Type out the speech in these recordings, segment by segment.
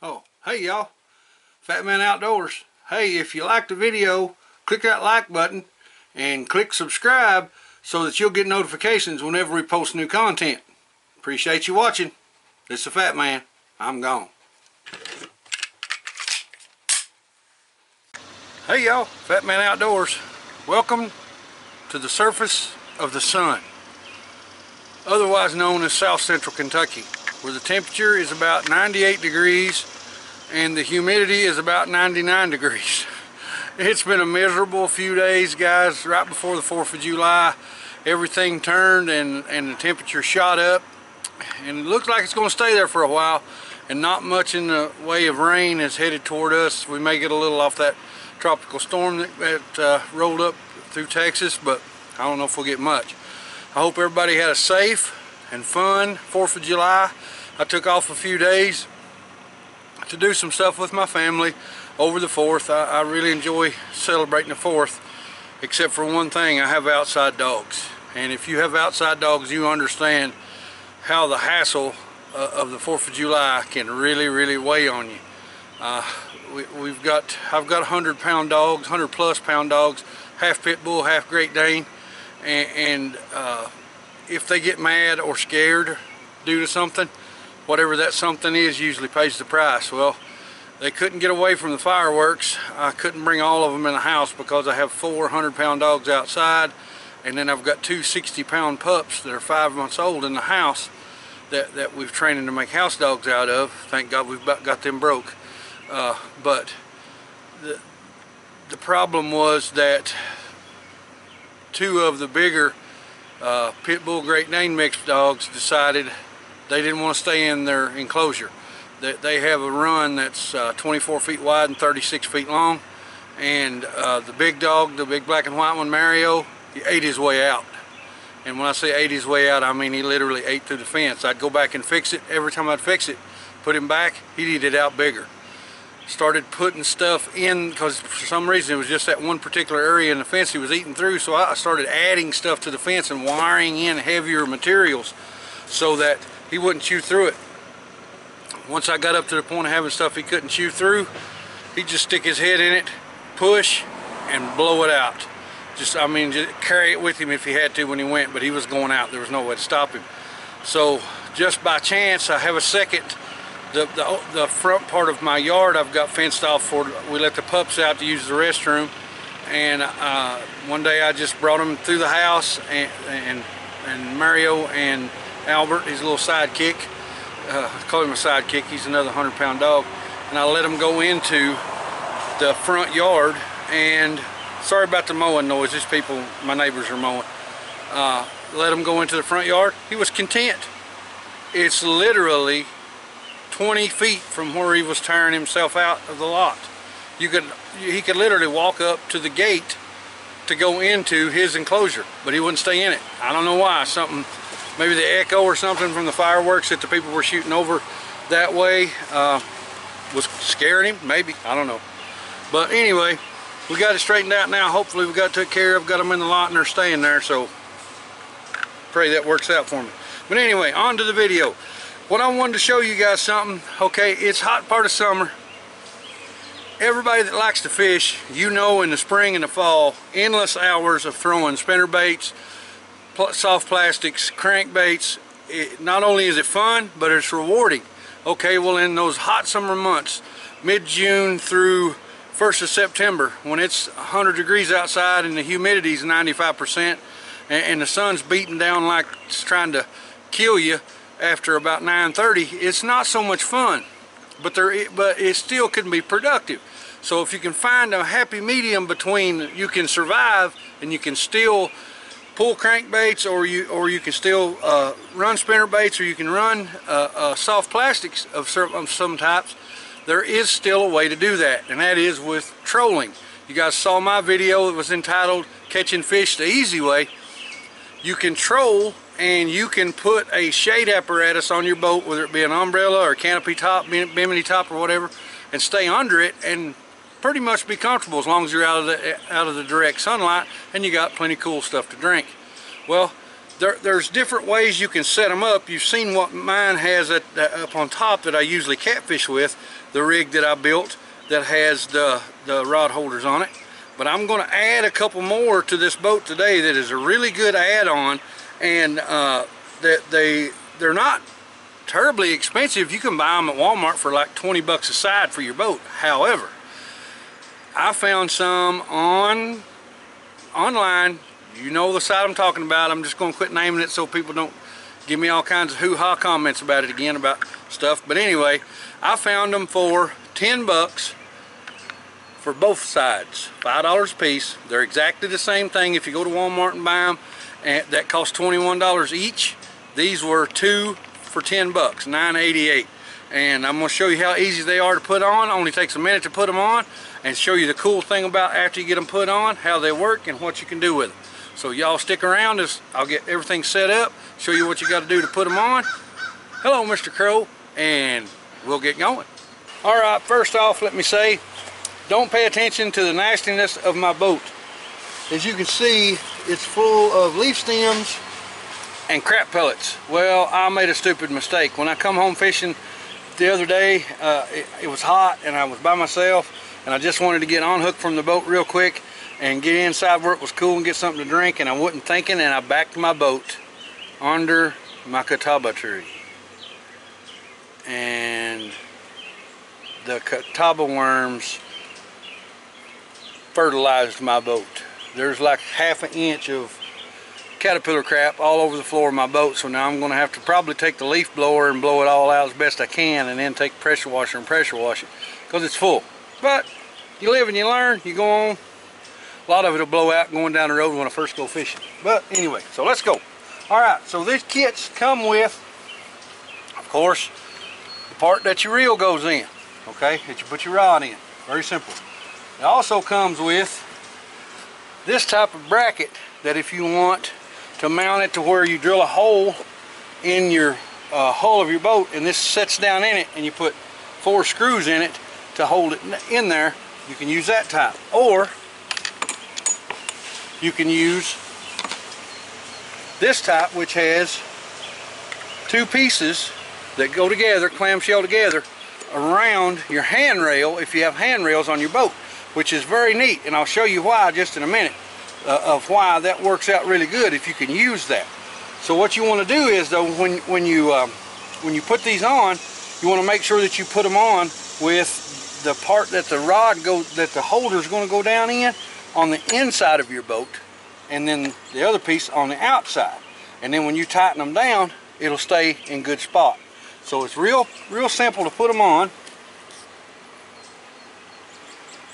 Oh, hey y'all, Fat Man Outdoors. Hey, if you liked the video, click that like button and click subscribe so that you'll get notifications whenever we post new content. Appreciate you watching. This is the Fat Man. I'm gone. Hey y'all, Fat Man Outdoors. Welcome to the surface of the sun, otherwise known as South Central Kentucky, where the temperature is about 98 degrees and the humidity is about 99 degrees. It's been a miserable few days, guys. Right before the 4th of July, everything turned and the temperature shot up, and it looks like it's going to stay there for a while, and not much in the way of rain is headed toward us. We may get a little off that tropical storm that rolled up through Texas, but I don't know if we'll get much. I hope everybody had a safe and fun 4th of July. I took off a few days to do some stuff with my family over the 4th. I really enjoy celebrating the 4th, except for one thing: I have outside dogs. And if you have outside dogs, you understand how the hassle of the 4th of July can really weigh on you. I've got 100-pound dogs, 100-plus pound dogs, half pit bull, half Great Dane, and if they get mad or scared due to something, whatever that something is usually pays the price. Well, they couldn't get away from the fireworks. I couldn't bring all of them in the house because I have 4 100-pound dogs outside, and then I've got 2 60-pound pups that are 5 months old in the house that we've trained to make house dogs out of. Thank God we've got them broke. But the problem was that 2 of the bigger pit bull Great Dane mixed dogs decided they didn't want to stay in their enclosure. They have a run that's 24 feet wide and 36 feet long, and the big dog, the big black and white one, Mario, he ate his way out. And when I say ate his way out, I mean he literally ate through the fence. I'd go back and fix it. Every time I'd fix it, put him back, he'd eat it out bigger. Started putting stuff in, because for some reason it was just that one particular area in the fence he was eating through, so I started adding stuff to the fence and wiring in heavier materials so that he wouldn't chew through it. Once I got up to the point of having stuff he couldn't chew through, he'd just stick his head in it, push, and blow it out. Just carry it with him if he had to when he went, but he was going out. There was no way to stop him. So just by chance, I have a second. The front part of my yard I've got fenced off for. We let the pups out to use the restroom, and one day I just brought them through the house, and Mario and Albert, his little sidekick, I call him a sidekick, he's another 100-pound dog, and I let him go into the front yard. And sorry about the mowing noise, these people, my neighbors are mowing. Let him go into the front yard. He was content. It's literally 20 feet from where he was tearing himself out of the lot. He could literally walk up to the gate to go into his enclosure, but he wouldn't stay in it. I don't know why. Maybe the echo or something from the fireworks that the people were shooting over that way was scaring him, maybe, I don't know. But anyway, we got it straightened out now. Hopefully we got it took care of, got them in the lot and they're staying there, so pray that works out for me. But anyway, on to the video. What I wanted to show you guys something. Okay, it's hot part of summer. Everybody that likes to fish, you know, in the spring and the fall, endless hours of throwing spinner baits, soft plastics, crankbaits. Not only is it fun, but it's rewarding. Okay, well, in those hot summer months, mid-June through 1st of September, when it's 100 degrees outside and the humidity is 95%, and the sun's beating down like it's trying to kill you after about 9:30, it's not so much fun, but it still can be productive. So if you can find a happy medium between you can survive and you can still pull crankbaits, or you can still run spinner baits, or you can run soft plastics of some types. There is still a way to do that, and that is with trolling. You guys saw my video that was entitled Catching Fish the Easy Way. You can troll, and you can put a shade apparatus on your boat, whether it be an umbrella or a canopy top, bimini top, or whatever, and stay under it and pretty much be comfortable as long as you're out of the direct sunlight and you got plenty of cool stuff to drink. Well, there's different ways you can set them up. You've seen what mine has up on top that I usually catfish with, the rig that I built that has the rod holders on it. But I'm going to add a couple more to this boat today that is a really good add-on, and they're not terribly expensive. You can buy them at Walmart for like 20 bucks a side for your boat. However, I found some online. You know the site I'm talking about. I'm just going to quit naming it so people don't give me all kinds of hoo-ha comments about it again about stuff. But anyway, I found them for 10 bucks for both sides, $5 a piece. They're exactly the same thing if you go to Walmart and buy them, and that costs $21 each. These were 2 for 10 bucks, $9.88. And I'm going to show you how easy they are to put on. It only takes a minute to put them on, and show you the cool thing about after you get them put on, how they work and what you can do with them. So y'all stick around as I'll get everything set up, show you what you got to do to put them on. Hello, Mr. Crow, and we'll get going. Alright, first off, let me say, don't pay attention to the nastiness of my boat. As you can see, it's full of leaf stems and crap pellets. Well, I made a stupid mistake. When I come home fishing the other day, it was hot and I was by myself, and I just wanted to get unhooked from the boat real quick and get inside where it was cool and get something to drink, and I wasn't thinking, and I backed my boat under my catawba tree. And the catawba worms fertilized my boat. There's like half an inch of caterpillar crap all over the floor of my boat, so now I'm going to have to probably take the leaf blower and blow it all out as best I can, and then take the pressure washer and pressure wash it, because it's full. But you live and you learn, you go on. A lot of it will blow out going down the road when I first go fishing. But anyway, so let's go. Alright, so these kits come with, of course, the part that your reel goes in, okay, that you put your rod in. Very simple. It also comes with this type of bracket that if you want to mount it to where you drill a hole in your hull of your boat, and this sets down in it, and you put 4 screws in it to hold it in there, you can use that type. Or you can use this type, which has 2 pieces that go together, clamshell together, around your handrail if you have handrails on your boat, which is very neat, and I'll show you why just in a minute, of why that works out really good if you can use that. So what you want to do is, though, when you put these on, you want to make sure that you put them on with the part that the holder is going to go down in on the inside of your boat, and then the other piece on the outside. And then when you tighten them down, it'll stay in good spot. So it's real simple to put them on.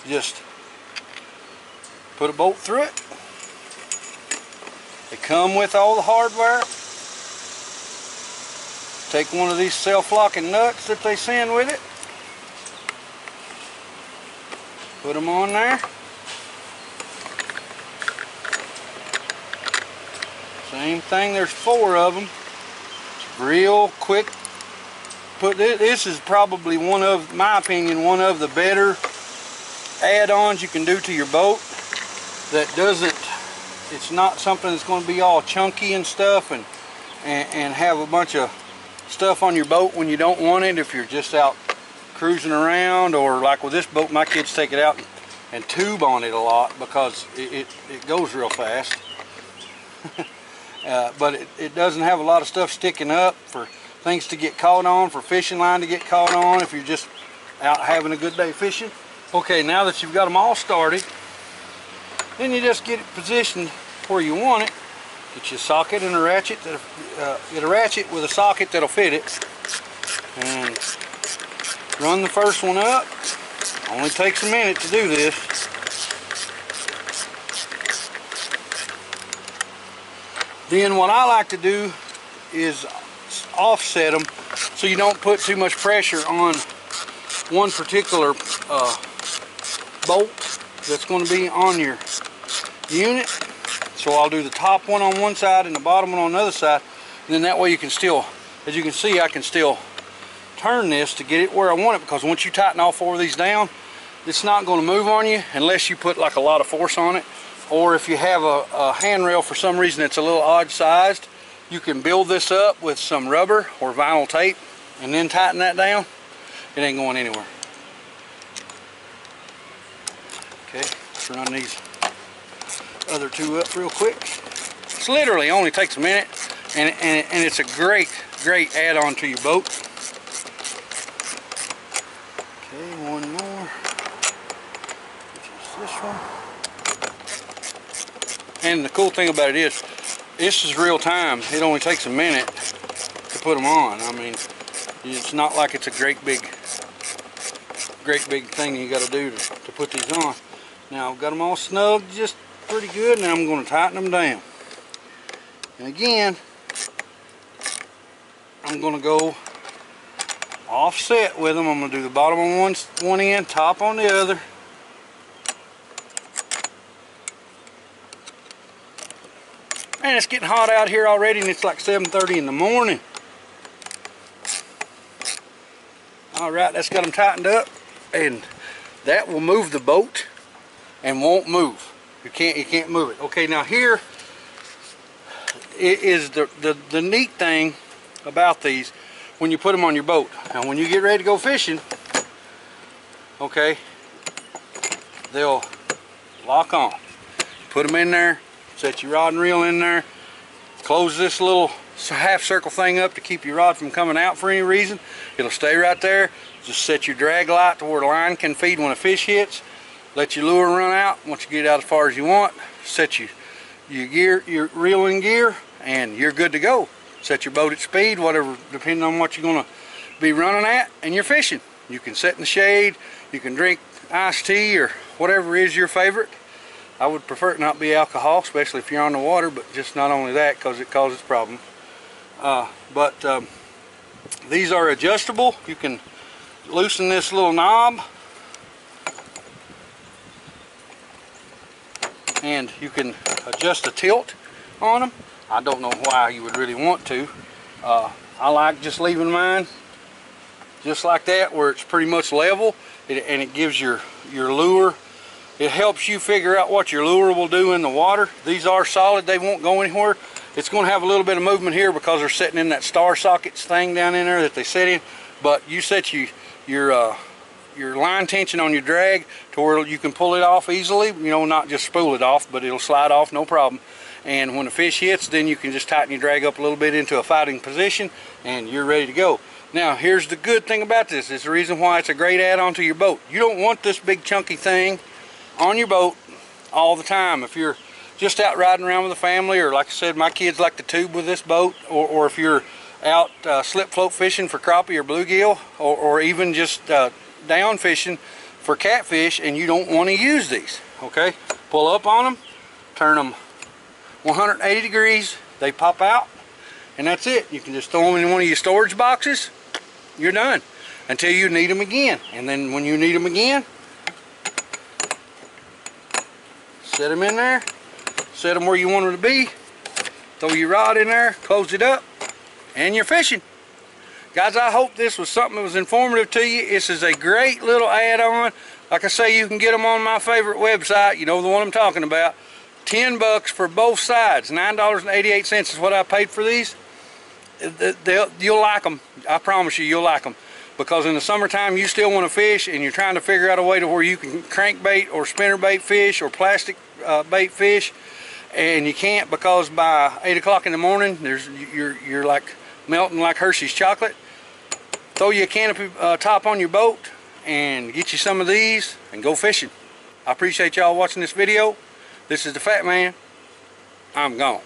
Just put a bolt through it. They come with all the hardware. Take one of these self-locking nuts that they send with it. Put them on there. Same thing, there's 4 of them. Real quick. This is probably my opinion, one of the better add-ons you can do to your boat that it's not something that's going to be all chunky and stuff and have a bunch of stuff on your boat when you don't want it, if you're just out cruising around, or like with this boat, my kids take it out and tube on it a lot because it goes real fast. But it doesn't have a lot of stuff sticking up for things to get caught on, for fishing line to get caught on if you're just out having a good day fishing. Okay, now that you've got them all started, then you just get it positioned where you want it. Get your socket and a ratchet, get a ratchet with a socket that'll fit it, and run the first one up. Only takes a minute to do this. Then what I like to do is offset them so you don't put too much pressure on one particular bolt that's going to be on your unit. So I'll do the top one on one side and the bottom one on the other side, and then that way you can still, as you can see, I can still turn this to get it where I want it, because once you tighten all four of these down, it's not going to move on you unless you put like a lot of force on it. Or if you have a handrail for some reason that's a little odd sized, you can build this up with some rubber or vinyl tape and then tighten that down. It ain't going anywhere. Okay, let's run these other two up real quick. This literally only takes a minute, and it's a great add-on to your boat. Okay, one more, which is this one. And the cool thing about it is, this is real time. It only takes a minute to put them on. I mean, it's not like it's a great big thing you got to do to put these on. Now I've got them all snug just pretty good. Now I'm going to tighten them down. And again, I'm going to go offset with them. I'm going to do the bottom on one end, top on the other. Man, it's getting hot out here already, and it's like 7:30 in the morning. Alright, that's got them tightened up, and that will move the boat and won't move. You can't move it. Okay, now here is the neat thing about these when you put them on your boat. Now when you get ready to go fishing, okay, they'll lock on. Put them in there, set your rod and reel in there, close this little half circle thing up to keep your rod from coming out for any reason. It'll stay right there. Just set your drag light to where the line can feed when a fish hits. Let your lure run out. Once you get out as far as you want, set your gear, your reeling gear, and you're good to go. Set your boat at speed, whatever, depending on what you're going to be running at, and you're fishing. You can sit in the shade, you can drink iced tea or whatever is your favorite. I would prefer it not be alcohol, especially if you're on the water, but just not only that, because it causes problems. These are adjustable. You can loosen this little knob, and you can adjust the tilt on them. I don't know why you would really want to. I like just leaving mine just like that, where it's pretty much level, and it gives your lure, it helps you figure out what your lure will do in the water. These are solid, they won't go anywhere. It's going to have a little bit of movement here because they're sitting in that star sockets thing down in there that they sit in, but you set your line tension on your drag to where you can pull it off easily, you know, not just spool it off, but it'll slide off no problem. And when the fish hits, then you can just tighten your drag up a little bit into a fighting position, and you're ready to go. Now here's the good thing about this. It's the reason why it's a great add-on to your boat. You don't want this big chunky thing on your boat all the time. If you're just out riding around with the family, or like I said, my kids like to tube with this boat, or if you're out slip float fishing for crappie or bluegill, or even just down fishing for catfish, and you don't want to use these, okay? Pull up on them, turn them 180 degrees, they pop out, and that's it. You can just throw them in one of your storage boxes. You're done until you need them again, and then when you need them again, set them in there, set them where you want them to be, throw your rod in there, close it up, and you're fishing. Guys, I hope this was something that was informative to you. This is a great little add-on. Like I say, you can get them on my favorite website. You know the one I'm talking about. 10 bucks for both sides. $9.88 is what I paid for these. You'll like them. I promise you'll like them. Because in the summertime, you still want to fish, and you're trying to figure out a way to where you can crankbait or spinnerbait fish or plastic bait fish, and you can't because by 8 o'clock in the morning, you're like melting like Hershey's chocolate. Throw you a canopy top on your boat and get you some of these and go fishing. I appreciate y'all watching this video. This is the Fat Man. I'm gone.